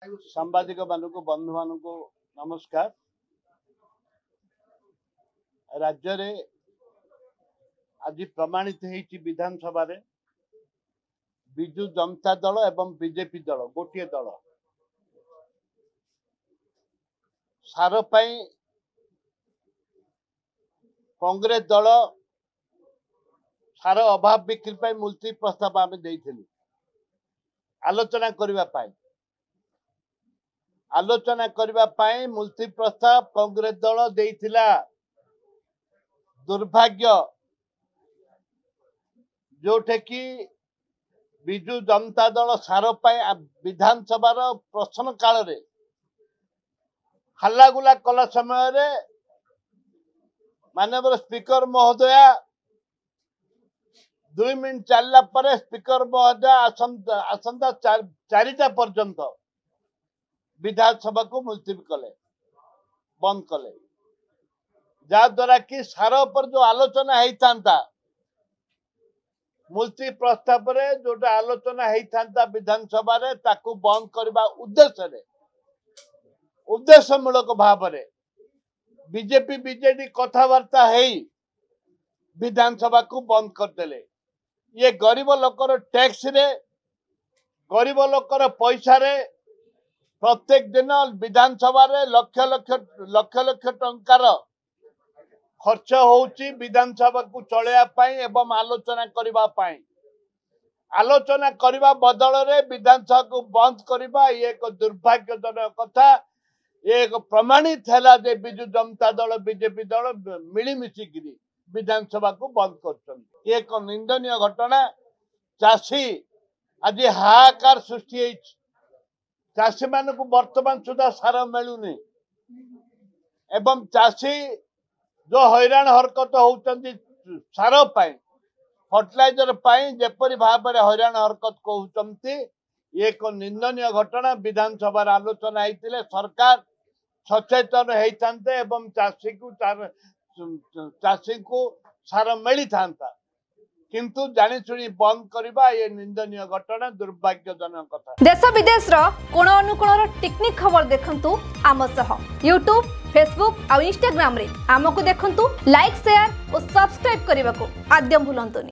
सांबादिक मानक बंधु मानक नमस्कार। राज्य रे आज प्रमाणित होती विधानसभा रे विजु जनता दल एवं बीजेपी दल गोटे दल सार कांग्रेस दल सार अभाव बिक्री मुलतवी प्रस्ताव आम देथिलु आलोचना करने मुलतवी प्रस्ताव कांग्रेस दल देथिला। दुर्भाग्य जोठे कि विजु जनता दल सार विधानसभा प्रश्न काल रे हल्लागुला कला समय रे माननीय स्पीकर महोदया 2 मिनट चलला पर स्पीकर महोदय आसंता 4टा पर्यंत विधानसभा को मुलतवी कले बंद कले जहाद्वारा कि सार पर जो आलोचना होता मुलतवी प्रस्ताव रे जोटा आलोचना होता विधानसभा रे ताकू बंद करबा उद्देश्यमूलक भाव रे बीजेपी बीजेडी कथबार्ता है विधानसभा को बंद करदेले। ये गरीब लोकर टैक्स रे गरीब लोकर पैसा रे प्रत्येक दिन विधानसभा रे लक्ष लक्ष टंकार खर्च होउची विधानसभा को चलैया पाई एवं आलोचना करबा बदल रे विधानसभा को बंद करबा ये एक दुर्भाग्यजनक कथा। एक प्रमाणित है जे विजु जनता दल बीजेपी दल मिलीमिशी विधानसभा को बंद कर एक निंदनीय घटना। चाषी आज हाहाकार सृष्टि चाषी मान को वर्तमान सुधा सार मिलूनी एवं चाषी जो हैरान हरकत होती सार फर्टिलाइजर जेपरी भाव में हैरान हरकत कहते एक निंदनीय घटना। विधानसभा आलोचना होते सरकार सचेतन होते एवं चाषी को सार मिली था किंतु जानी शुणी बंद करबा ये निंदनीय घटना दुर्भाग्यजनक कथा। देश विदेश कोण अनुकोण टेक्निक खबर देखंतु आम सह यूट्यूब फेसबुक और इंस्टाग्राम रे आमको देखंतु लाइक शेयर और सब्सक्राइब करने को आद्य भूलंतुनि।